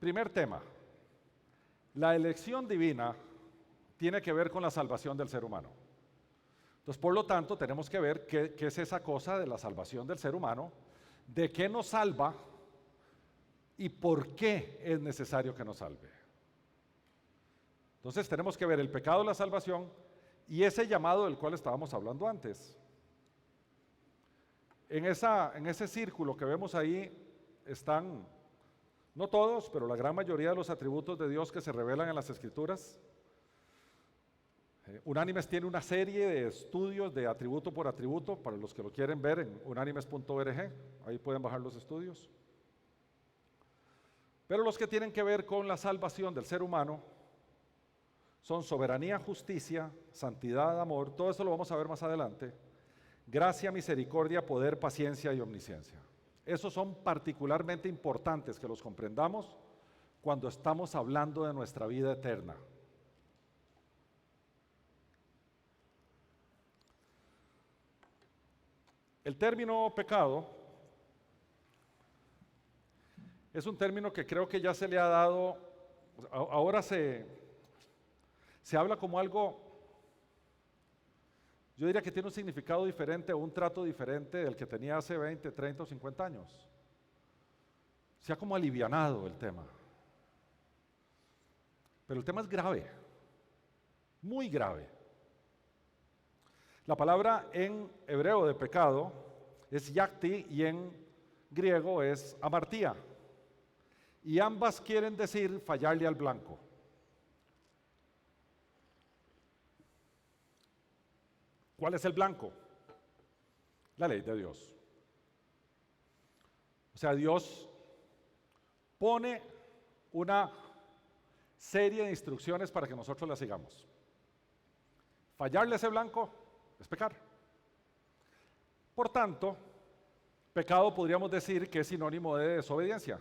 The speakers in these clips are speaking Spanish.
Primer tema, la elección divina tiene que ver con la salvación del ser humano. Entonces, por lo tanto, tenemos que ver qué es esa cosa de la salvación del ser humano, de qué nos salva y por qué es necesario que nos salve. Entonces, tenemos que ver el pecado, la salvación y ese llamado del cual estábamos hablando antes. En ese círculo que vemos ahí están, no todos, pero la gran mayoría de los atributos de Dios que se revelan en las Escrituras. Unánimes tiene una serie de estudios de atributo por atributo, para los que lo quieren ver en unánimes.org, ahí pueden bajar los estudios. Pero los que tienen que ver con la salvación del ser humano son soberanía, justicia, santidad, amor, todo eso lo vamos a ver más adelante, gracia, misericordia, poder, paciencia y omnisciencia. Esos son particularmente importantes que los comprendamos cuando estamos hablando de nuestra vida eterna. El término pecado es un término que creo que ya se le ha dado, ahora se habla como algo, yo diría que tiene un significado diferente o un trato diferente del que tenía hace 20, 30 o 50 años. Se ha como alivianado el tema. Pero el tema es grave, muy grave. La palabra en hebreo de pecado es yakti y en griego es amartía. Y ambas quieren decir fallarle al blanco. ¿Cuál es el blanco? La ley de Dios. O sea, Dios pone una serie de instrucciones para que nosotros las sigamos. Fallarle a ese blanco es pecar. Por tanto, pecado podríamos decir que es sinónimo de desobediencia.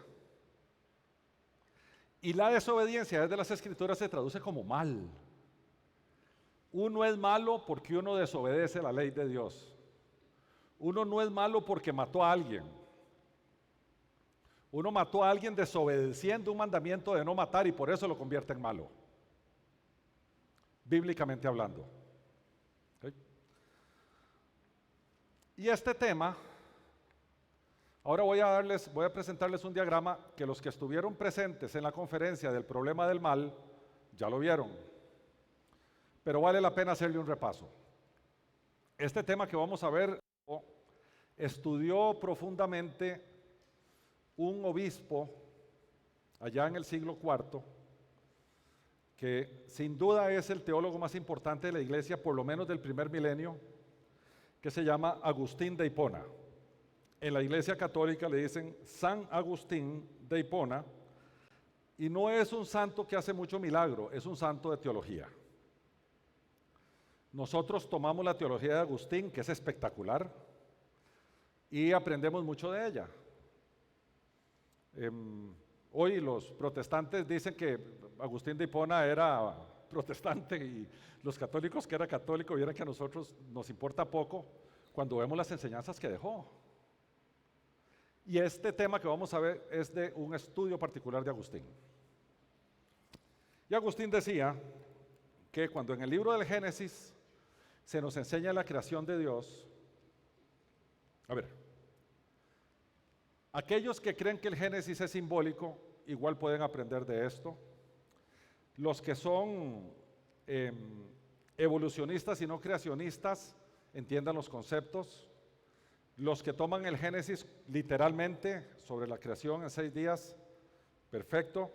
Y la desobediencia desde las Escrituras se traduce como mal. Uno es malo porque uno desobedece la ley de Dios. Uno no es malo porque mató a alguien. Uno mató a alguien desobedeciendo un mandamiento de no matar y por eso lo convierte en malo. Bíblicamente hablando. ¿Okay? Y este tema, ahora voy a presentarles un diagrama que los que estuvieron presentes en la conferencia del problema del mal ya lo vieron, pero vale la pena hacerle un repaso. Este tema que vamos a ver estudió profundamente un obispo allá en el siglo IV, que sin duda es el teólogo más importante de la iglesia, por lo menos del primer milenio, que se llama Agustín de Hipona. En la iglesia católica le dicen San Agustín de Hipona, y no es un santo que hace mucho milagro, es un santo de teología. Nosotros tomamos la teología de Agustín, que es espectacular, y aprendemos mucho de ella. Hoy los protestantes dicen que Agustín de Hipona era protestante y los católicos que era católico, vieran que a nosotros nos importa poco cuando vemos las enseñanzas que dejó. Y este tema que vamos a ver es de un estudio particular de Agustín. Y Agustín decía que cuando en el libro del Génesis se nos enseña la creación de Dios, aquellos que creen que el Génesis es simbólico, igual pueden aprender de esto. Los que son evolucionistas y no creacionistas, entiendan los conceptos. Los que toman el Génesis literalmente sobre la creación en 6 días, perfecto.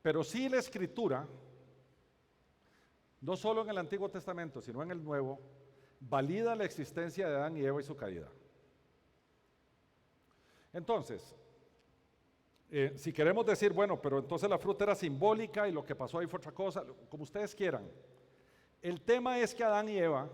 Pero sí la Escritura, no solo en el Antiguo Testamento, sino en el Nuevo, valida la existencia de Adán y Eva y su caída. Entonces, si queremos decir, bueno, pero entonces la fruta era simbólica y lo que pasó ahí fue otra cosa, como ustedes quieran. El tema es que Adán y Eva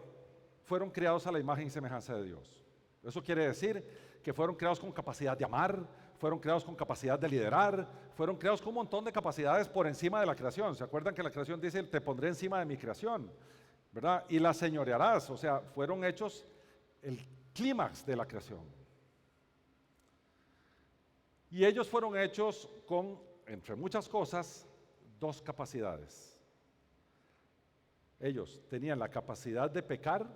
fueron creados a la imagen y semejanza de Dios. Eso quiere decir que fueron creados con capacidad de amar, fueron creados con capacidad de liderar, fueron creados con un montón de capacidades por encima de la creación. ¿Se acuerdan que la creación dice, te pondré encima de mi creación? ¿Verdad? Y la señorearás, o sea, fueron hechos el clímax de la creación. Y ellos fueron hechos con, entre muchas cosas, dos capacidades. Ellos tenían la capacidad de pecar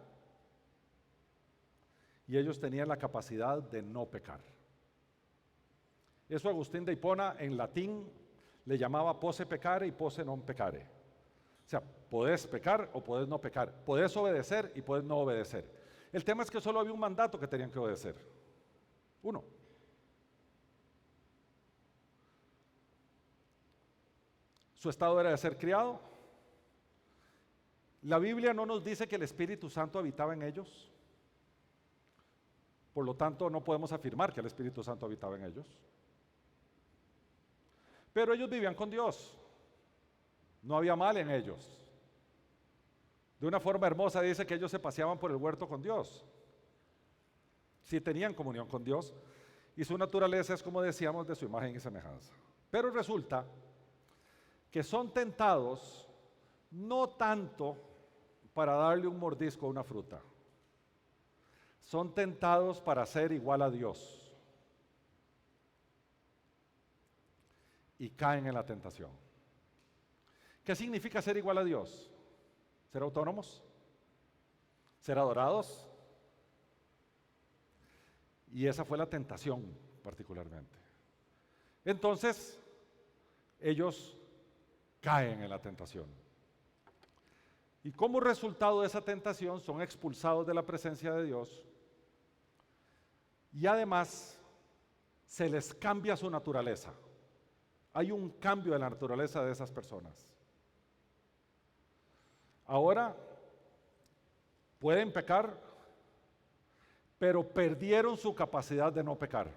y ellos tenían la capacidad de no pecar. Eso Agustín de Hipona en latín le llamaba posse peccare y posse non peccare. O sea, podés pecar o podés no pecar, podés obedecer y podés no obedecer. El tema es que solo había un mandato que tenían que obedecer. Uno. Su estado era de ser criado. La Biblia no nos dice que el Espíritu Santo habitaba en ellos. Por lo tanto, no podemos afirmar que el Espíritu Santo habitaba en ellos. Pero ellos vivían con Dios. No había mal en ellos. De una forma hermosa dice que ellos se paseaban por el huerto con Dios. Sí tenían comunión con Dios y su naturaleza es, como decíamos, de su imagen y semejanza. Pero resulta que son tentados no tanto para darle un mordisco a una fruta. Son tentados para ser igual a Dios. Y caen en la tentación. ¿Qué significa ser igual a Dios? ¿Ser autónomos? ¿Ser adorados? Y esa fue la tentación particularmente. Entonces, ellos caen en la tentación. Y como resultado de esa tentación son expulsados de la presencia de Dios y además se les cambia su naturaleza. Hay un cambio de la naturaleza de esas personas. Ahora pueden pecar, pero perdieron su capacidad de no pecar.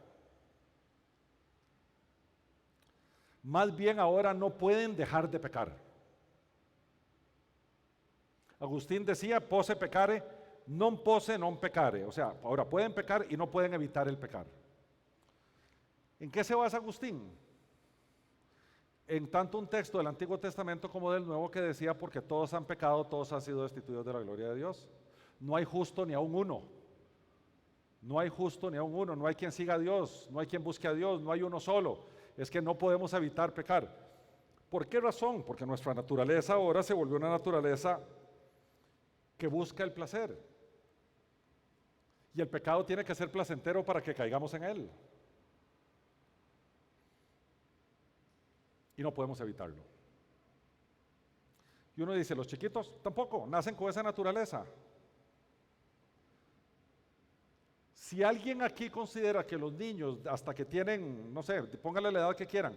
Más bien ahora no pueden dejar de pecar. Agustín decía, posse peccare, non posse non peccare. O sea, ahora pueden pecar y no pueden evitar el pecar. ¿En qué se basa Agustín? En tanto un texto del Antiguo Testamento como del Nuevo que decía, porque todos han pecado, todos han sido destituidos de la gloria de Dios. No hay justo ni aun uno. No hay justo ni aun uno. No hay quien siga a Dios, no hay quien busque a Dios, no hay uno solo. Es que no podemos evitar pecar. ¿Por qué razón? Porque nuestra naturaleza ahora se volvió una naturaleza que busca el placer. Y el pecado tiene que ser placentero para que caigamos en él. Y no podemos evitarlo. Y uno dice, los chiquitos tampoco, nacen con esa naturaleza. Si alguien aquí considera que los niños, hasta que tienen, no sé, póngale la edad que quieran,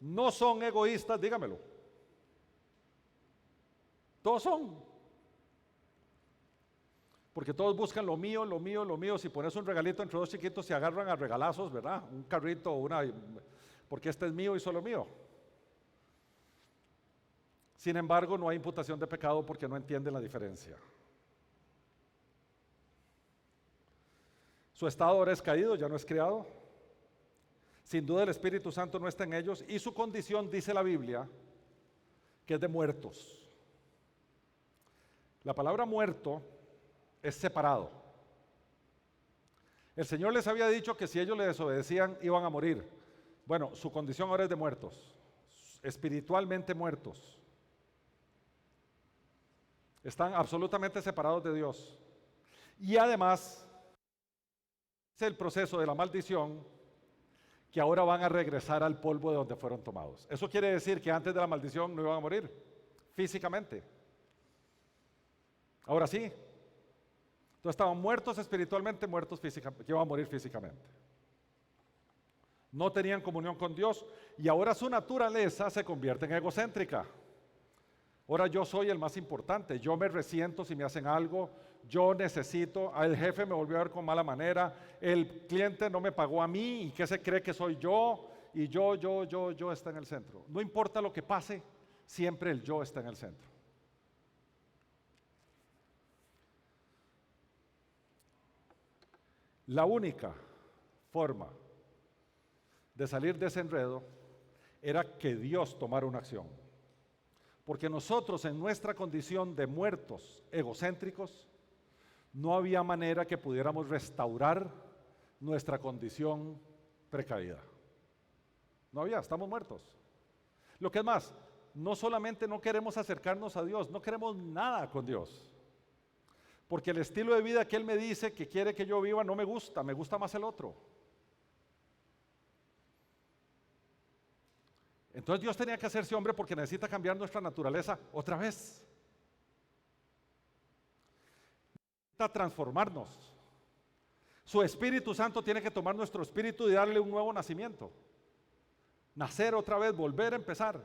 no son egoístas, dígamelo. Todos son. Porque todos buscan lo mío, lo mío, lo mío. Si pones un regalito entre dos chiquitos se agarran a regalazos, ¿verdad? Un carrito, porque este es mío y solo mío. Sin embargo, no hay imputación de pecado porque no entienden la diferencia. Su estado ahora es caído, ya no es criado. Sin duda el Espíritu Santo no está en ellos y su condición, dice la Biblia, que es de muertos. La palabra muerto es separado. El Señor les había dicho que si ellos le desobedecían iban a morir. Bueno, su condición ahora es de muertos, espiritualmente muertos. Están absolutamente separados de Dios. Y además, es el proceso de la maldición que ahora van a regresar al polvo de donde fueron tomados. Eso quiere decir que antes de la maldición no iban a morir físicamente. Ahora sí. Entonces estaban muertos espiritualmente, muertos físicamente, que iban a morir físicamente. No tenían comunión con Dios y ahora su naturaleza se convierte en egocéntrica. Ahora yo soy el más importante, yo me resiento si me hacen algo, yo necesito, el jefe me volvió a ver con mala manera, el cliente no me pagó a mí y ¿qué se cree que soy yo? Y yo está en el centro. No importa lo que pase, siempre el yo está en el centro. La única forma de salir de ese enredo era que Dios tomara una acción. Porque nosotros en nuestra condición de muertos egocéntricos, no había manera que pudiéramos restaurar nuestra condición precaída. No había, estamos muertos. Lo que es más, no solamente no queremos acercarnos a Dios, no queremos nada con Dios. Porque el estilo de vida que Él me dice que quiere que yo viva no me gusta más el otro. Entonces Dios tenía que hacerse hombre porque necesita cambiar nuestra naturaleza otra vez. Necesita transformarnos. Su Espíritu Santo tiene que tomar nuestro espíritu y darle un nuevo nacimiento. Nacer otra vez, volver a empezar.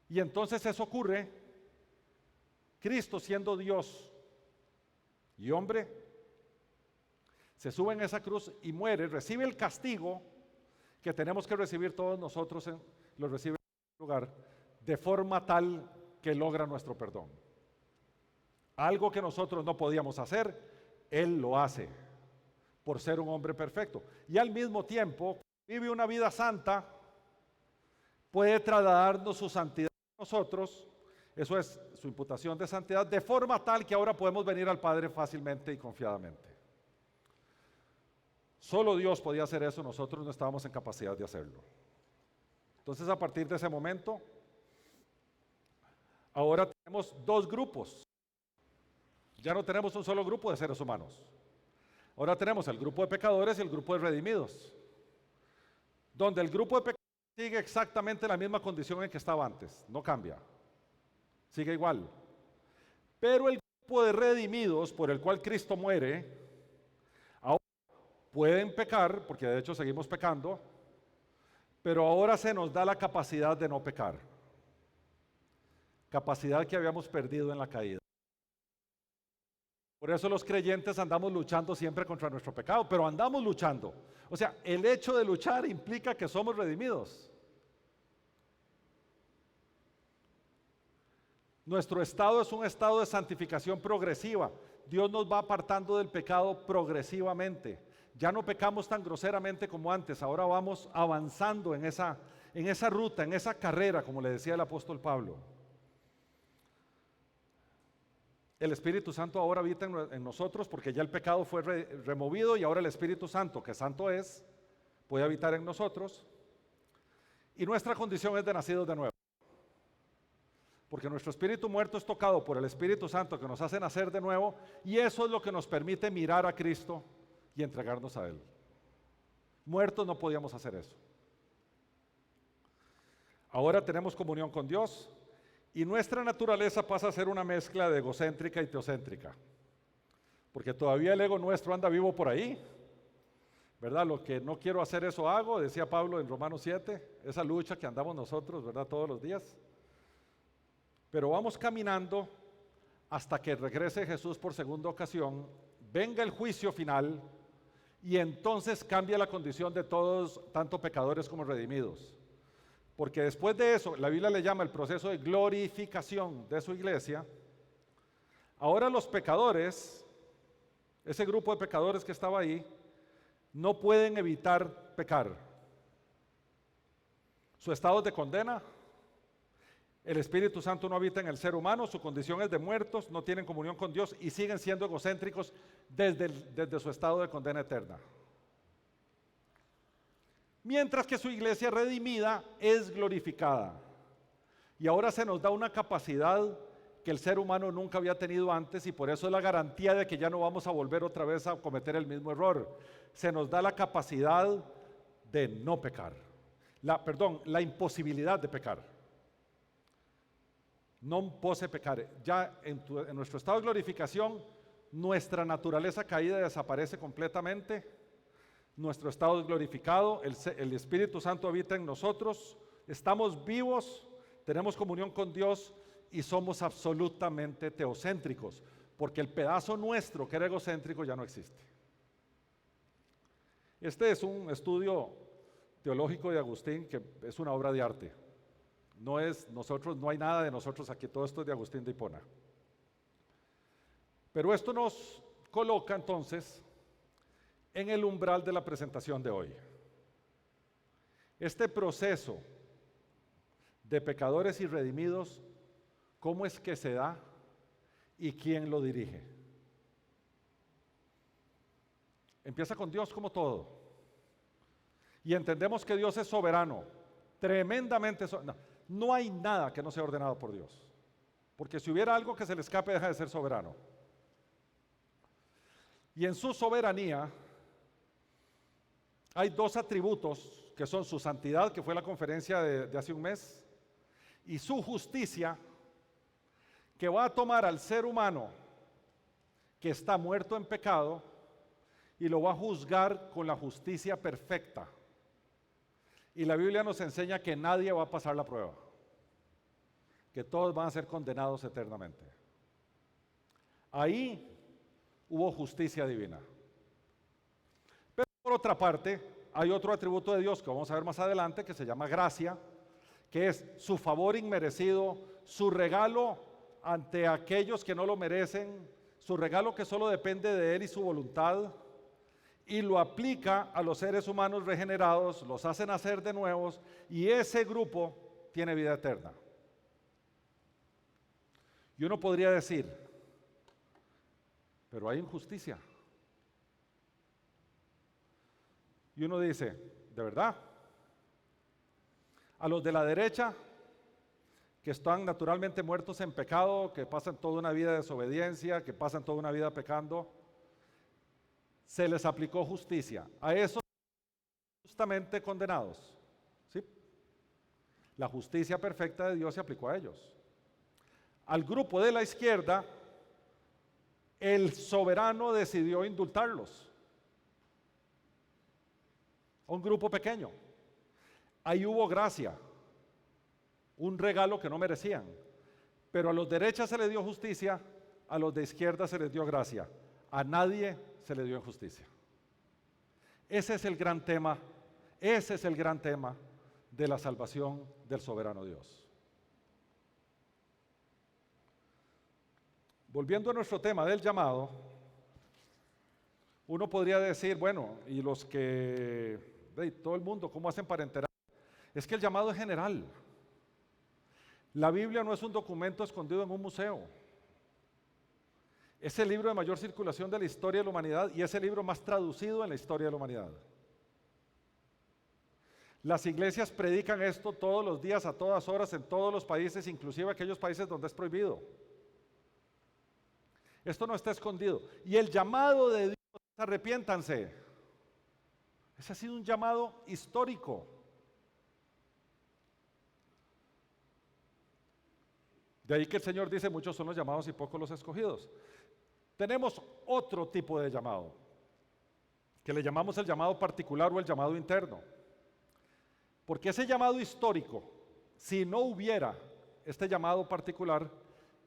Y entonces eso ocurre, Cristo siendo Dios y hombre, se sube en esa cruz y muere, recibe el castigo que tenemos que recibir todos nosotros, lo recibe en lugar, de forma tal que logra nuestro perdón. Algo que nosotros no podíamos hacer, Él lo hace, por ser un hombre perfecto. Y al mismo tiempo, vive una vida santa, puede trasladarnos su santidad a nosotros, eso es su imputación de santidad, de forma tal que ahora podemos venir al Padre fácilmente y confiadamente. Solo Dios podía hacer eso, nosotros no estábamos en capacidad de hacerlo. Entonces, a partir de ese momento, ahora tenemos dos grupos. Ya no tenemos un solo grupo de seres humanos. Ahora tenemos el grupo de pecadores y el grupo de redimidos. Donde el grupo de pecadores sigue exactamente la misma condición en que estaba antes, no cambia. Sigue igual. Pero el grupo de redimidos por el cual Cristo muere, ahora pueden pecar, porque de hecho seguimos pecando, pero ahora se nos da la capacidad de no pecar. Capacidad que habíamos perdido en la caída. Por eso los creyentes andamos luchando siempre contra nuestro pecado, pero andamos luchando. O sea, el hecho de luchar implica que somos redimidos. Nuestro estado es un estado de santificación progresiva. Dios nos va apartando del pecado progresivamente. Ya no pecamos tan groseramente como antes, ahora vamos avanzando en esa ruta, en esa carrera, como le decía el apóstol Pablo. El Espíritu Santo ahora habita en nosotros porque ya el pecado fue removido y ahora el Espíritu Santo, que santo es, puede habitar en nosotros. Y nuestra condición es de nacidos de nuevo. Porque nuestro espíritu muerto es tocado por el Espíritu Santo que nos hace nacer de nuevo y eso es lo que nos permite mirar a Cristo y entregarnos a Él. Muertos no podíamos hacer eso. Ahora tenemos comunión con Dios y nuestra naturaleza pasa a ser una mezcla de egocéntrica y teocéntrica. Porque todavía el ego nuestro anda vivo por ahí, ¿verdad? Lo que no quiero hacer eso hago, decía Pablo en Romanos 7, esa lucha que andamos nosotros, ¿verdad? Todos los días. Pero vamos caminando hasta que regrese Jesús por segunda ocasión, venga el juicio final y entonces cambia la condición de todos, tanto pecadores como redimidos. Porque después de eso, la Biblia le llama el proceso de glorificación de su iglesia. Ahora los pecadores, ese grupo de pecadores que estaba ahí, no pueden evitar pecar. Su estado es de condena. El Espíritu Santo no habita en el ser humano, su condición es de muertos, no tienen comunión con Dios y siguen siendo egocéntricos desde su estado de condena eterna. Mientras que su iglesia redimida es glorificada. Y ahora se nos da una capacidad que el ser humano nunca había tenido antes y por eso es la garantía de que ya no vamos a volver otra vez a cometer el mismo error. Se nos da la capacidad de no pecar. La imposibilidad de pecar. Non posse pecare. Ya en nuestro estado de glorificación, nuestra naturaleza caída desaparece completamente. Nuestro estado es glorificado, el Espíritu Santo habita en nosotros, estamos vivos, tenemos comunión con Dios y somos absolutamente teocéntricos, porque el pedazo nuestro que era egocéntrico ya no existe. Este es un estudio teológico de Agustín que es una obra de arte. No hay nada de nosotros aquí, todo esto es de Agustín de Hipona. Pero esto nos coloca entonces en el umbral de la presentación de hoy. Este proceso de pecadores y redimidos, ¿cómo es que se da y quién lo dirige? Empieza con Dios como todo. y entendemos que Dios es soberano, tremendamente soberano. No hay nada que no sea ordenado por Dios, porque si hubiera algo que se le escape, deja de ser soberano. Y en su soberanía hay dos atributos que son su santidad, que fue la conferencia de hace un mes, y su justicia, que va a tomar al ser humano que está muerto en pecado y lo va a juzgar con la justicia perfecta. Y la Biblia nos enseña que nadie va a pasar la prueba, que todos van a ser condenados eternamente. Ahí hubo justicia divina. Pero por otra parte, hay otro atributo de Dios que vamos a ver más adelante, que se llama gracia, que es su favor inmerecido, su regalo ante aquellos que no lo merecen, su regalo que solo depende de Él y su voluntad, y lo aplica a los seres humanos regenerados, los hace nacer de nuevos, y ese grupo tiene vida eterna. Y uno podría decir, pero hay injusticia. Y uno dice, ¿de verdad? A los de la derecha, que están naturalmente muertos en pecado, que pasan toda una vida de desobediencia, que pasan toda una vida pecando, se les aplicó justicia. A esos justamente condenados, ¿sí? La justicia perfecta de Dios se aplicó a ellos. Al grupo de la izquierda, el soberano decidió indultarlos. Un grupo pequeño. Ahí hubo gracia, un regalo que no merecían. Pero a los de derecha se les dio justicia, a los de izquierda se les dio gracia. A nadie se le dio injusticia. Ese es el gran tema, ese es el gran tema de la salvación del soberano Dios. Volviendo a nuestro tema del llamado, uno podría decir, bueno, y los que, todo el mundo, ¿cómo hacen para enterar? Es que el llamado es general. La Biblia no es un documento escondido en un museo. Es el libro de mayor circulación de la historia de la humanidad y es el libro más traducido en la historia de la humanidad. Las iglesias predican esto todos los días, a todas horas, en todos los países, inclusive aquellos países donde es prohibido. Esto no está escondido. Y el llamado de Dios, arrepiéntanse. Ese ha sido un llamado histórico. De ahí que el Señor dice, muchos son los llamados y pocos los escogidos. Tenemos otro tipo de llamado, que le llamamos el llamado particular o el llamado interno. Porque ese llamado histórico, si no hubiera este llamado particular,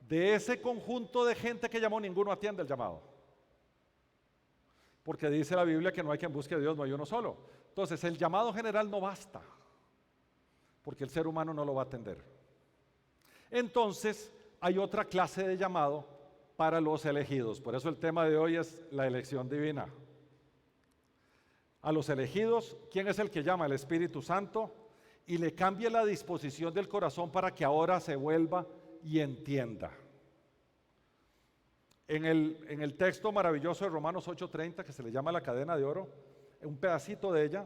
de ese conjunto de gente que llamó, ninguno atiende el llamado. Porque dice la Biblia que no hay quien busque a Dios, no hay uno solo. Entonces el llamado general no basta, porque el ser humano no lo va a atender. Entonces hay otra clase de llamado para los elegidos. Por eso el tema de hoy es la elección divina. A los elegidos, ¿quién es el que llama? El Espíritu Santo, y le cambia la disposición del corazón para que ahora se vuelva y entienda. En el texto maravilloso de Romanos 8:30, que se le llama la cadena de oro, un pedacito de ella,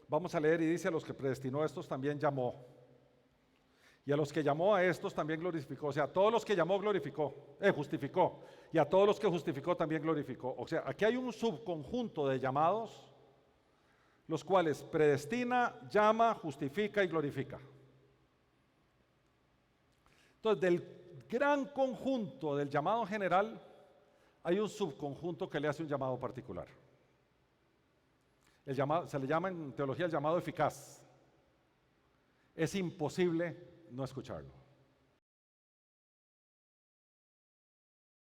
vamos a leer y dice, a los que predestinó a estos también llamó. Y a los que llamó a estos también glorificó. O sea, a todos los que llamó justificó. Y a todos los que justificó también glorificó. O sea, aquí hay un subconjunto de llamados, los cuales predestina, llama, justifica y glorifica. Entonces, del gran conjunto del llamado general, hay un subconjunto que le hace un llamado particular. El llamado, se le llama en teología el llamado eficaz. Es imposible no escucharlo.